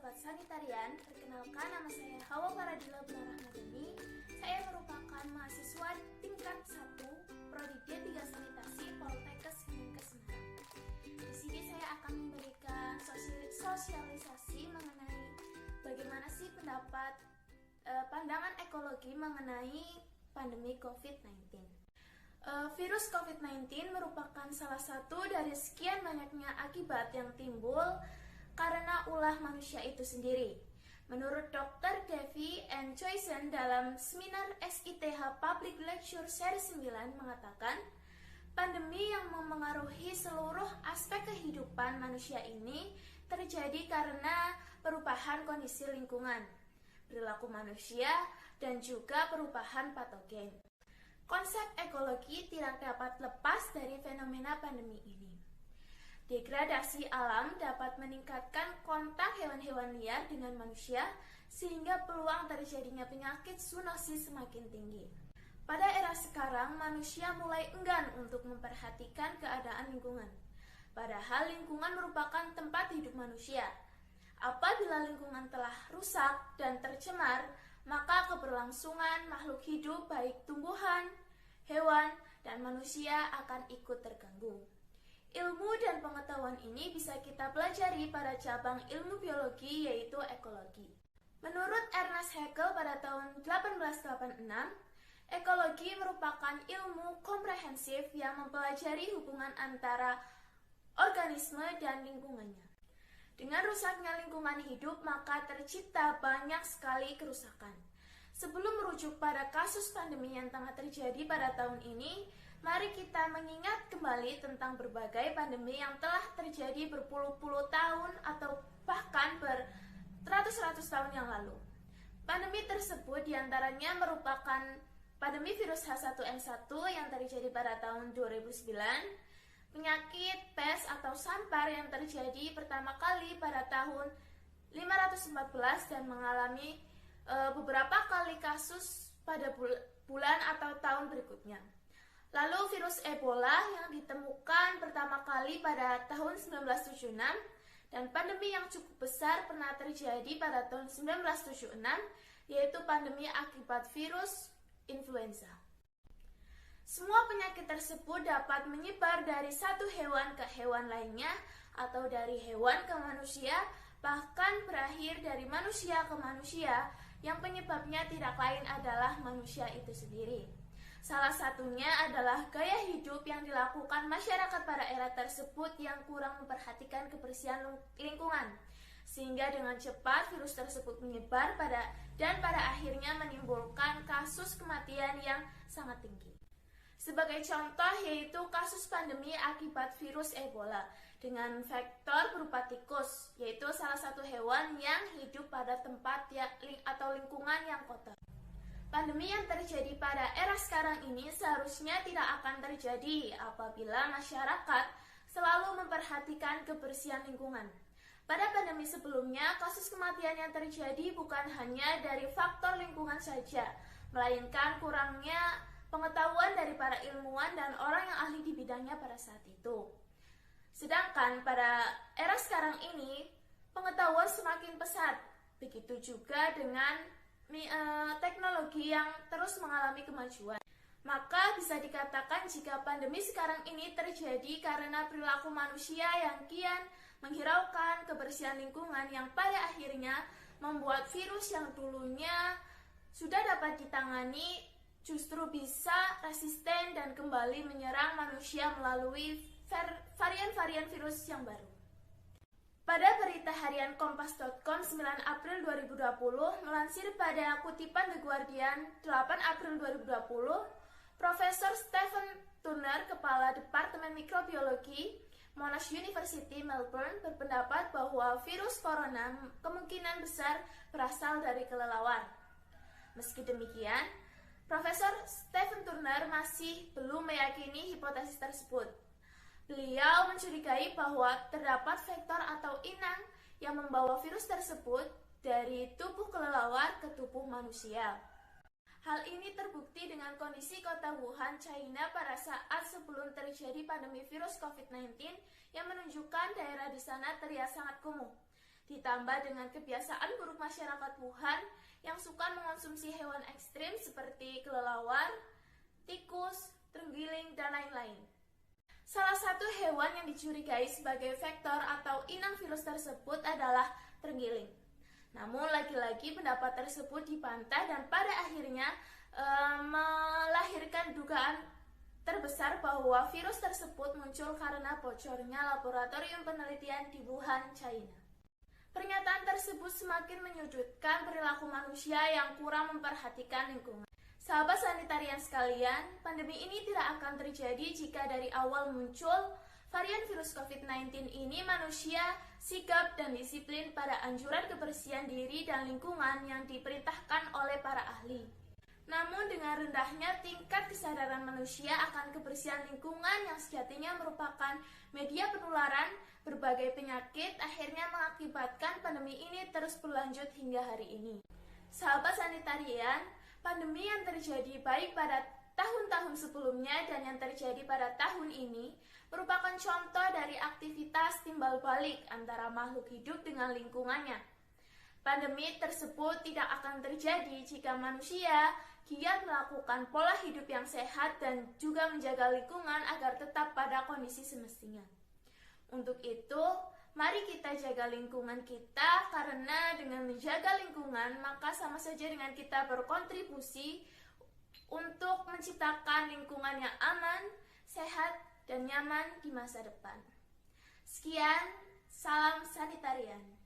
sahabat sanitarian, perkenalkan nama saya Hawa Faradila Rahmadani. Saya merupakan mahasiswa tingkat 1 Prodi D3 Sanitasi Poltekkes Kemenkes Semarang. Di sini saya akan memberikan sosialisasi mengenai bagaimana sih pandangan ekologi mengenai pandemi COVID-19. Virus COVID-19 merupakan salah satu dari sekian banyaknya akibat yang timbul karena ulah manusia itu sendiri. Menurut Dr. Devi N. Choyson dalam seminar SITH Public Lecture Seri 9 mengatakan, pandemi yang memengaruhi seluruh aspek kehidupan manusia ini terjadi karena perubahan kondisi lingkungan, perilaku manusia, dan juga perubahan patogen. Konsep ekologi tidak dapat lepas dari fenomena pandemi ini. Degradasi alam dapat meningkatkan kontak hewan-hewan liar dengan manusia sehingga peluang terjadinya penyakit zoonosis semakin tinggi. Pada era sekarang, manusia mulai enggan untuk memperhatikan keadaan lingkungan. Padahal lingkungan merupakan tempat hidup manusia. Apabila lingkungan telah rusak dan tercemar, maka keberlangsungan makhluk hidup baik tumbuhan, hewan, dan manusia akan ikut terganggu. Ilmu dan pengetahuan ini bisa kita pelajari pada cabang ilmu biologi yaitu ekologi. Menurut Ernest Haeckel pada tahun 1886, ekologi merupakan ilmu komprehensif yang mempelajari hubungan antara organisme dan lingkungannya. Dengan rusaknya lingkungan hidup, maka tercipta banyak sekali kerusakan. Sebelum merujuk pada kasus pandemi yang tengah terjadi pada tahun ini, mari kita mengingat kembali tentang berbagai pandemi yang telah terjadi berpuluh-puluh tahun atau bahkan beratus-ratus tahun yang lalu. Pandemi tersebut diantaranya merupakan pandemi virus H1N1 yang terjadi pada tahun 2009, penyakit pes atau sampar yang terjadi pertama kali pada tahun 514 dan mengalami beberapa kali kasus pada bulan atau tahun berikutnya. Lalu virus Ebola yang ditemukan pertama kali pada tahun 1976 dan pandemi yang cukup besar pernah terjadi pada tahun 1976 yaitu pandemi akibat virus influenza. Semua penyakit tersebut dapat menyebar dari satu hewan ke hewan lainnya atau dari hewan ke manusia, bahkan berakhir dari manusia ke manusia yang penyebabnya tidak lain adalah manusia itu sendiri. Salah satunya adalah gaya hidup yang dilakukan masyarakat pada era tersebut yang kurang memperhatikan kebersihan lingkungan, sehingga dengan cepat virus tersebut menyebar dan pada akhirnya menimbulkan kasus kematian yang sangat tinggi. Sebagai contoh yaitu kasus pandemi akibat virus Ebola dengan vektor berupa tikus, yaitu salah satu hewan yang hidup pada tempat atau lingkungan yang kotor. Pandemi yang terjadi pada era sekarang ini seharusnya tidak akan terjadi apabila masyarakat selalu memperhatikan kebersihan lingkungan. Pada pandemi sebelumnya, kasus kematian yang terjadi bukan hanya dari faktor lingkungan saja, melainkan kurangnya pengetahuan dari para ilmuwan dan orang yang ahli di bidangnya pada saat itu. Sedangkan pada era sekarang ini, pengetahuan semakin pesat. Begitu juga dengan teknologi yang terus mengalami kemajuan. Maka bisa dikatakan jika pandemi sekarang ini terjadi karena perilaku manusia yang kian menghiraukan kebersihan lingkungan yang pada akhirnya membuat virus yang dulunya sudah dapat ditangani justru bisa resisten dan kembali menyerang manusia melalui varian-varian virus yang baru. Pada berita harian Kompas.com 9 April 2020, melansir pada kutipan The Guardian 8 April 2020, Profesor Stephen Turner, Kepala Departemen Mikrobiologi Monash University Melbourne, berpendapat bahwa virus corona kemungkinan besar berasal dari kelelawar. Meski demikian, Profesor Stephen Turner masih belum meyakini hipotesis tersebut. Beliau mencurigai bahwa terdapat vektor atau inang yang membawa virus tersebut dari tubuh kelelawar ke tubuh manusia. Hal ini terbukti dengan kondisi kota Wuhan, China pada saat sebelum terjadi pandemi virus COVID-19 yang menunjukkan daerah di sana terlihat sangat kumuh. Ditambah dengan kebiasaan buruk masyarakat Wuhan yang suka mengonsumsi hewan ekstrim seperti kelelawar, tikus, terenggiling, dan lain-lain. Salah satu hewan yang dicurigai sebagai vektor atau inang virus tersebut adalah terenggiling. Namun lagi-lagi pendapat tersebut dibantah dan pada akhirnya melahirkan dugaan terbesar bahwa virus tersebut muncul karena bocornya laboratorium penelitian di Wuhan, China. Pernyataan tersebut semakin menyudutkan perilaku manusia yang kurang memperhatikan lingkungan. Sahabat sanitarian sekalian, pandemi ini tidak akan terjadi jika dari awal muncul varian virus COVID-19 ini manusia sigap dan disiplin pada anjuran kebersihan diri dan lingkungan yang diperintahkan oleh para ahli. Namun dengan rendahnya tingkat kesadaran manusia akan kebersihan lingkungan yang sejatinya merupakan media penularan berbagai penyakit akhirnya mengakibatkan pandemi ini terus berlanjut hingga hari ini. Sahabat sanitarian, pandemi yang terjadi baik pada tahun-tahun sebelumnya dan yang terjadi pada tahun ini merupakan contoh dari aktivitas timbal balik antara makhluk hidup dengan lingkungannya. Pandemi tersebut tidak akan terjadi jika manusia giat melakukan pola hidup yang sehat dan juga menjaga lingkungan agar tetap pada kondisi semestinya. Untuk itu, mari kita jaga lingkungan kita karena dengan menjaga lingkungan maka sama saja dengan kita berkontribusi untuk menciptakan lingkungan yang aman, sehat, dan nyaman di masa depan. Sekian, salam sanitarian.